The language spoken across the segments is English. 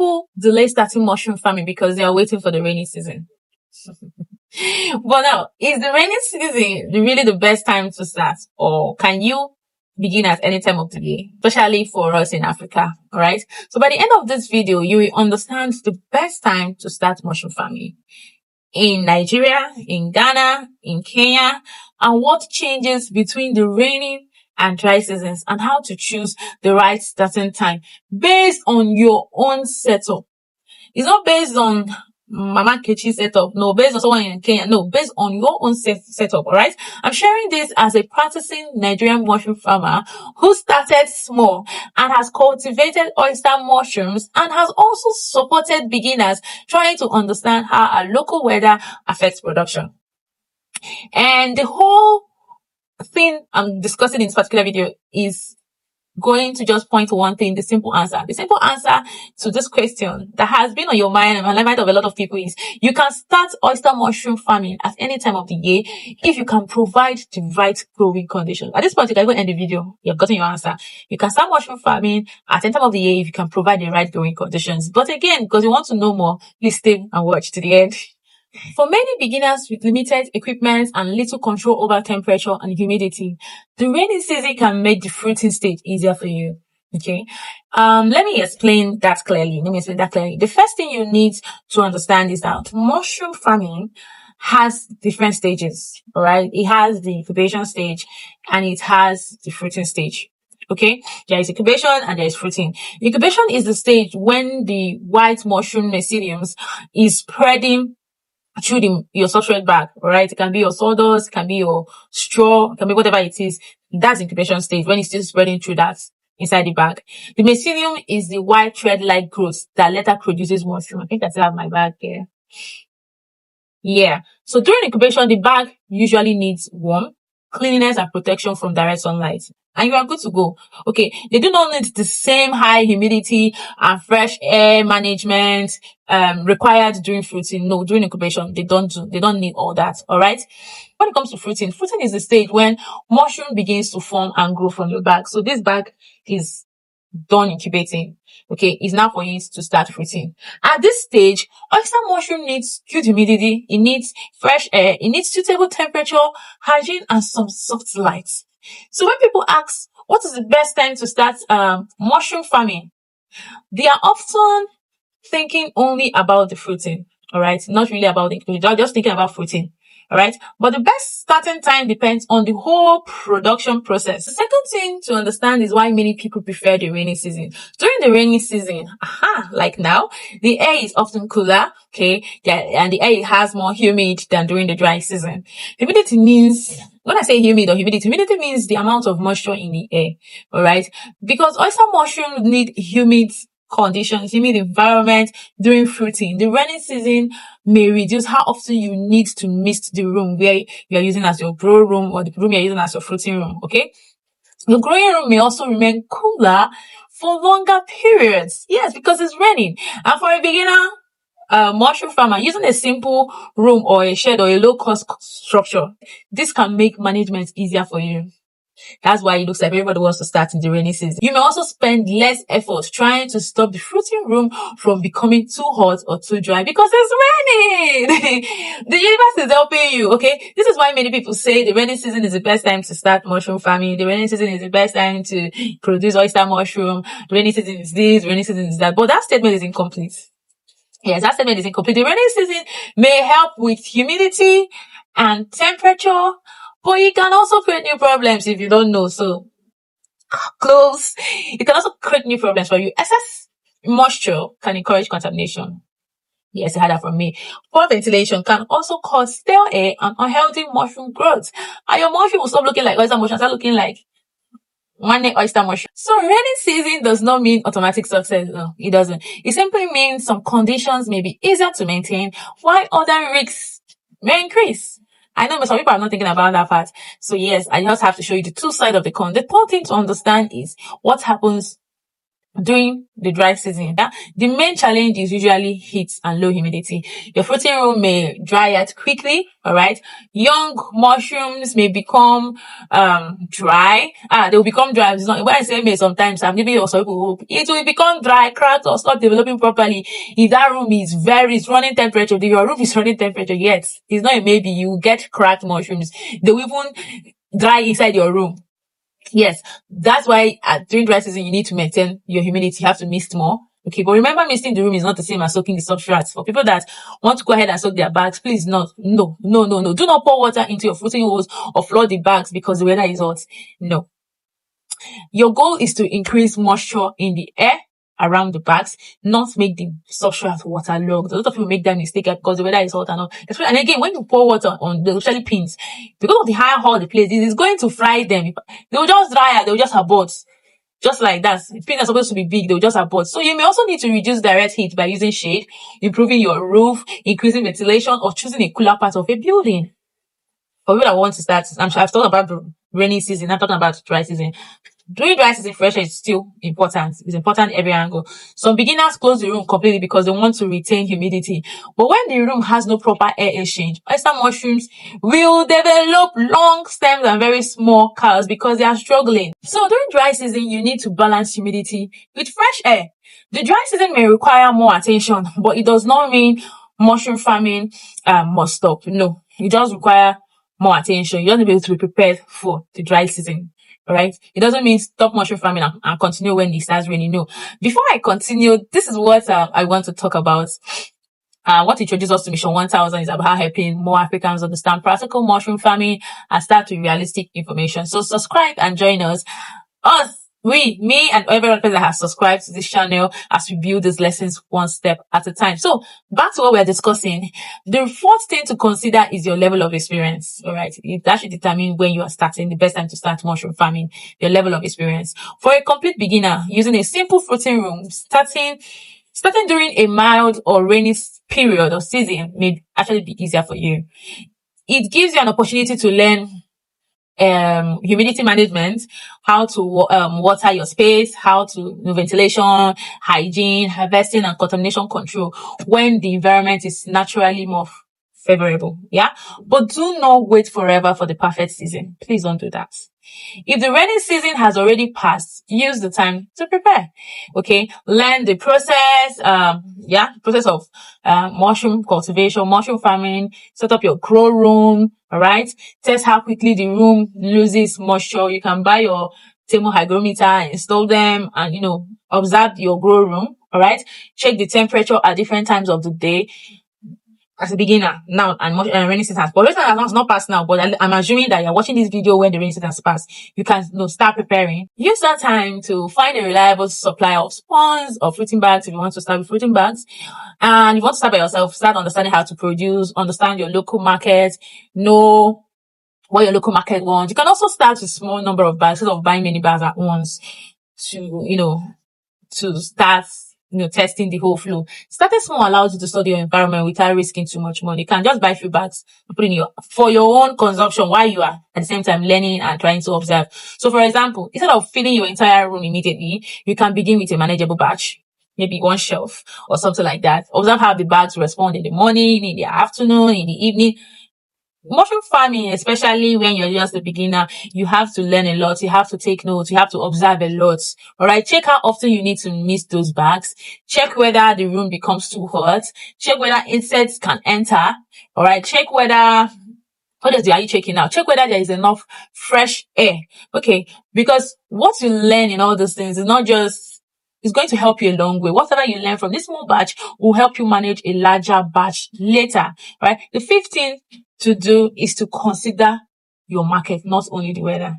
people delay starting mushroom farming because they are waiting for the rainy season. But now, is the rainy season really the best time to start, or can you begin at any time of the day, especially for us in Africa? All right. So by the end of this video, you will understand the best time to start mushroom farming in Nigeria, in Ghana, in Kenya, and what changes between the rainy and dry seasons, and how to choose the right starting time based on your own setup. It's not based on Mama Kechi's setup. No, based on someone in Kenya. No, based on your own setup. All right. I'm sharing this as a practicing Nigerian mushroom farmer who started small and has cultivated oyster mushrooms and has also supported beginners trying to understand how our local weather affects production. And the whole thing I'm discussing in this particular video is going to just point to one thing, the simple answer. The simple answer to this question that has been on your mind and on the mind of a lot of people is you can start oyster mushroom farming at any time of the year if you can provide the right growing conditions. At this point, you can even end the video. You've gotten your answer. You can start mushroom farming at any time of the year if you can provide the right growing conditions. But again, because you want to know more, please stay and watch to the end. For many beginners with limited equipment and little control over temperature and humidity, the rainy season can make the fruiting stage easier for you. Okay. Let me explain that clearly. The first thing you need to understand is that mushroom farming has different stages. All right. It has the incubation stage and it has the fruiting stage. Okay, there is incubation and there is fruiting. Incubation is the stage when the white mushroom mycelium is spreading through your substrate bag, alright? It can be your sawdust, it can be your straw, it can be whatever it is. That's incubation stage, when it's still spreading through that inside the bag. The mycelium is the white thread-like growth that later produces mushroom. I think I still have my bag here. Yeah. So during incubation, the bag usually needs warmth, cleanliness, and protection from direct sunlight. And you are good to go. Okay. They do not need the same high humidity and fresh air management required during fruiting. No, during incubation, they don't need all that. All right. When it comes to fruiting is the stage when mushroom begins to form and grow from your bag. So this bag is done incubating. Okay, it's now for you to start fruiting. At this stage, oyster mushroom needs good humidity, it needs fresh air, it needs suitable temperature, hygiene, and some soft light. So when people ask, what is the best time to start mushroom farming? They are often thinking only about the fruiting, all right? Not really about the incubation, they're just thinking about fruiting. All right. But the best starting time depends on the whole production process. The second thing to understand is why many people prefer the rainy season. During the rainy season, like now, the air is often cooler, okay, and the air has more humid than during the dry season. Humidity means, when I say humid or humidity means the amount of moisture in the air. All right. Because oyster mushrooms need humid conditions, humid environment during fruiting. The rainy season may reduce how often you need to mist the room where you are using as your grow room or the room you're using as your fruiting room. Okay. The growing room may also remain cooler for longer periods. Yes, because it's raining. And for a beginner mushroom farmer, using a simple room or a shed or a low cost structure, this can make management easier for you. That's why it looks like everybody wants to start in the rainy season. You may also spend less effort trying to stop the fruiting room from becoming too hot or too dry because it's raining. The universe is helping you, okay? This is why many people say the rainy season is the best time to start mushroom farming. The rainy season is the best time to produce oyster mushroom. The rainy season is this, the rainy season is that. But that statement is incomplete. Yes, that statement is incomplete. The rainy season may help with humidity and temperature, but it can also create new problems if you don't know. So, close. It can also create new problems for you. Excess moisture can encourage contamination. Yes, you heard that from me. Poor ventilation can also cause stale air and unhealthy mushroom growth. And your mushroom will stop looking like oyster mushroom, start looking like one oyster mushroom. So rainy season does not mean automatic success. No, it doesn't. It simply means some conditions may be easier to maintain while other risks may increase. I know some people are not thinking about that part. So yes, I just have to show you the two sides of the coin. The third thing to understand is what happens during the dry season. Yeah? The main challenge is usually heat and low humidity. Your fruiting room may dry out quickly, all right? Young mushrooms may become dry. They will become dry. It's not, when I say may, sometimes I'm giving you also hope. It will become dry, cracked, or stop developing properly if that room is it's running temperature. If your room is running temperature, yes, it's not a maybe. You get cracked mushrooms. They will even dry inside your room. Yes, that's why during dry season, you need to maintain your humidity. You have to mist more. Okay, but remember, misting the room is not the same as soaking the substrates. For people that want to go ahead and soak their bags, please no. Do not pour water into your fruiting holes or flood the bags because the weather is hot. No. Your goal is to increase moisture in the air around the bags, not make the substrate waterlogged. A lot of people make that mistake because the weather is hot and all. And again, when you pour water on the especially pins, because of the high hot the place is, it's going to fry them. They will just dry out, they will just abort. Just like that. Pins are supposed to be big, they will just abort. So you may also need to reduce direct heat by using shade, improving your roof, increasing ventilation, or choosing a cooler part of a building. For people that want to start, I've talked about the rainy season, I'm talking about dry season. During dry season, fresh air is still important. It's important every angle. Some beginners close the room completely because they want to retain humidity. But when the room has no proper air exchange, oyster mushrooms will develop long stems and very small curls because they are struggling. So during dry season, you need to balance humidity with fresh air. The dry season may require more attention, but it does not mean mushroom farming must stop. No, it does require more attention. You have to be able to be prepared for the dry season. All right. It doesn't mean stop mushroom farming and continue when it starts raining. No. Before I continue, this is what I want to talk about. What introduced us to Mission 1000 is about helping more Africans understand practical mushroom farming and start with realistic information. So subscribe and join us. Me and everyone that has subscribed to this channel as we build these lessons one step at a time. So back to what we're discussing. The fourth thing to consider is your level of experience. All right. That should determine when you are starting, the best time to start mushroom farming, your level of experience. For a complete beginner, using a simple fruiting room, starting during a mild or rainy period or season may actually be easier for you. It gives you an opportunity to learn humidity management, how to water your space, how to ventilation, hygiene, harvesting, and contamination control when the environment is naturally more favorable. Yeah, but do not wait forever for the perfect season. Please don't do that. If the rainy season has already passed, use the time to prepare. Okay, learn the process. Process of mushroom cultivation, mushroom farming. Set up your grow room. All right. Test how quickly the room loses moisture. You can buy your thermal hygrometer, install them, and observe your grow room. All right. Check the temperature at different times of the day. As a beginner now, and rainy season has, but rainy season has not passed now, but I'm assuming that you're watching this video when the rainy season has passed. You can start preparing. Use that time to find a reliable supply of spawns or fruiting bags if you want to start with fruiting bags. And if you want to start by yourself, start understanding how to produce, understand your local market, know what your local market wants. You can also start with small number of bags instead of buying many bags at once to start testing the whole flow. Starting small allows you to study your environment without risking too much money. You can just buy a few bags and put in for your own consumption while you are at the same time learning and trying to observe. So for example, instead of filling your entire room immediately, you can begin with a manageable batch, maybe one shelf or something like that. Observe how the bags respond in the morning, in the afternoon, in the evening. Mushroom farming, especially when you're just a beginner, you have to learn a lot. You have to take notes. You have to observe a lot. All right. Check how often you need to mist those bags. Check whether the room becomes too hot. Check whether insects can enter. All right. Check whether what are you checking now? Check whether there is enough fresh air. Okay. Because what you learn in all those things is not just, it's going to help you a long way. Whatever you learn from this small batch will help you manage a larger batch later. Right. The fifth thing to do is to consider your market, not only the weather.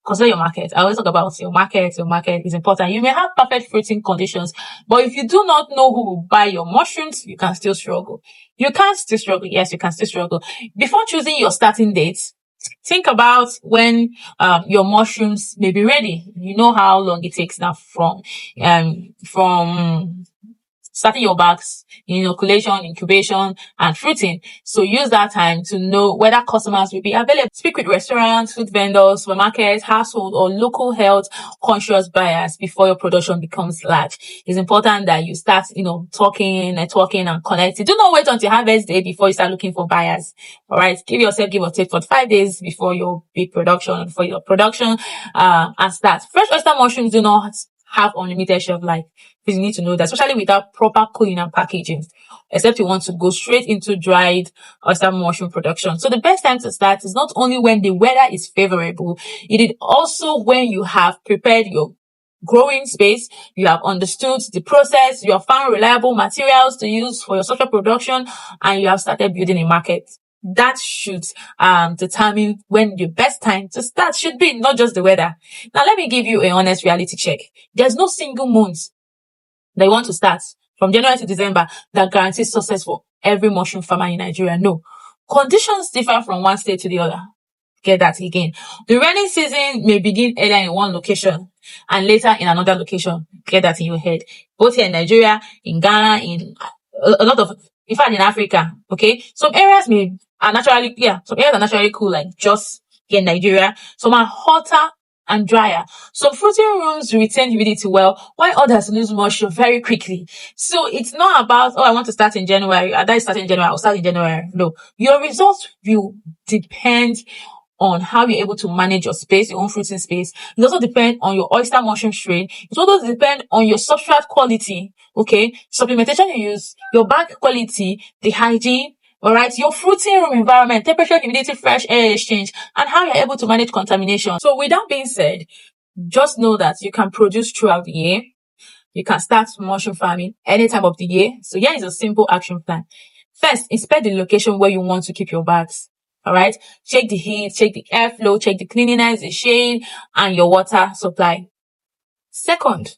Consider your market. I always talk about your market. Your market is important. You may have perfect fruiting conditions, but if you do not know who will buy your mushrooms, you can still struggle. You can still struggle. Yes, you can still struggle. Before choosing your starting date, think about when your mushrooms may be ready. You know how long it takes now from starting your bags, inoculation, incubation, and fruiting. So use that time to know whether customers will be available. Speak with restaurants, food vendors, supermarkets, household, or local health conscious buyers before your production becomes large. It's important that you start, talking, networking, and connecting. Do not wait until harvest day before you start looking for buyers. All right. Give yourself, give or take 45 days before your big production, and start. Fresh oyster mushrooms do not have unlimited shelf life. You need to know that, especially without proper cooling and packaging, except you want to go straight into dried oyster mushroom production. So the best time to start is not only when the weather is favorable, it is also when you have prepared your growing space, you have understood the process, you have found reliable materials to use for your social production, and you have started building a market. That should determine when the best time to start should be, not just the weather. Now, let me give you a honest reality check. There's no single month that you want to start from January to December that guarantees success for every mushroom farmer in Nigeria. No. Conditions differ from one state to the other. Get that again. The rainy season may begin earlier in one location and later in another location. Get that in your head. Both here in Nigeria, in Ghana, in fact, in Africa. Okay. Some areas are naturally cool, like just here in Nigeria. Some are hotter and drier. Some fruiting rooms retain humidity well, while others lose moisture very quickly. So it's not about, I want to start in January. I'll start in January. No. Your results will depend on how you're able to manage your space, your own fruiting space. It also depends on your oyster mushroom strain. It also depends on your substrate quality, okay? Supplementation you use, your bag quality, the hygiene, all right, your fruiting room environment, temperature, humidity, fresh air exchange, and how you're able to manage contamination. So with that being said, just know that you can produce throughout the year. You can start mushroom farming any time of the year. So here is a simple action plan. First, inspect the location where you want to keep your bags. All right. Check the heat, check the airflow, check the cleanliness, the shade, and your water supply. Second,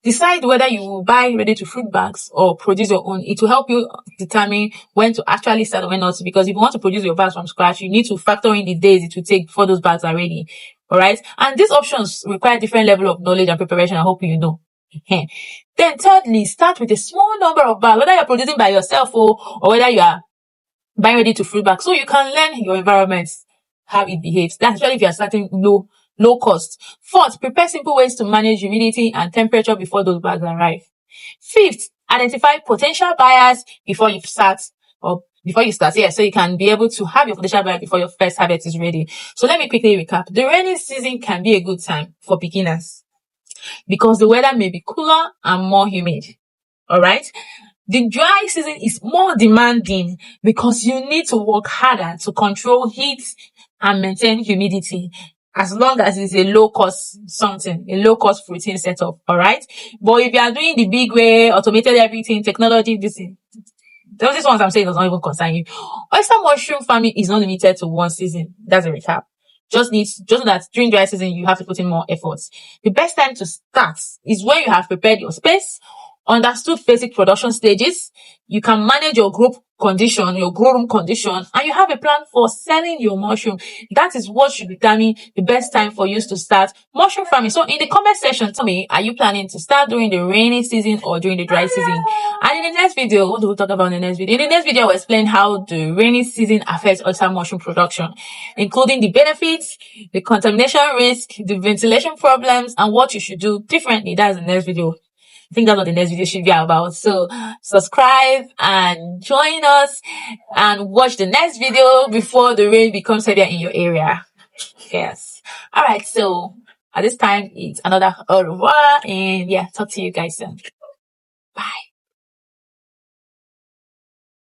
decide whether you will buy ready-to-fruit bags or produce your own. It will help you determine when to actually start and when not, because if you want to produce your bags from scratch, you need to factor in the days it will take before those bags are ready. All right. And these options require different level of knowledge and preparation. I hope you know. Then thirdly, start with a small number of bags, whether you're producing by yourself or whether you are buying ready-to-fruit bags, so you can learn your environment, how it behaves. That's especially if you're starting low cost. Fourth, prepare simple ways to manage humidity and temperature before those bags arrive. Fifth, identify potential buyers before you start. So you can be able to have your potential buyer before your first harvest is ready. So let me quickly recap. The rainy season can be a good time for beginners because the weather may be cooler and more humid. All right. The dry season is more demanding because you need to work harder to control heat and maintain humidity, as long as it's a low cost fruiting setup. All right. But if you are doing the big way, automated everything, technology, this ones I'm saying does not even concern you. Oyster mushroom farming is not limited to one season. That's a recap. Just that during dry season, you have to put in more efforts. The best time to start is when you have prepared your space, understood basic production stages, you can manage your grow room condition, and you have a plan for selling your mushroom. That is what should determine the best time for you to start mushroom farming. So in the comment section, tell me, are you planning to start during the rainy season or during the dry season? And in the next video, what do we talk about in the next video? In the next video, I'll explain how the rainy season affects oyster mushroom production, including the benefits, the contamination risk, the ventilation problems, and what you should do differently. That's the next video. I think that's what the next video should be about. So subscribe and join us and watch the next video before the rain becomes heavier in your area. Yes. All right. So at this time, it's another au revoir, and talk to you guys soon. Bye.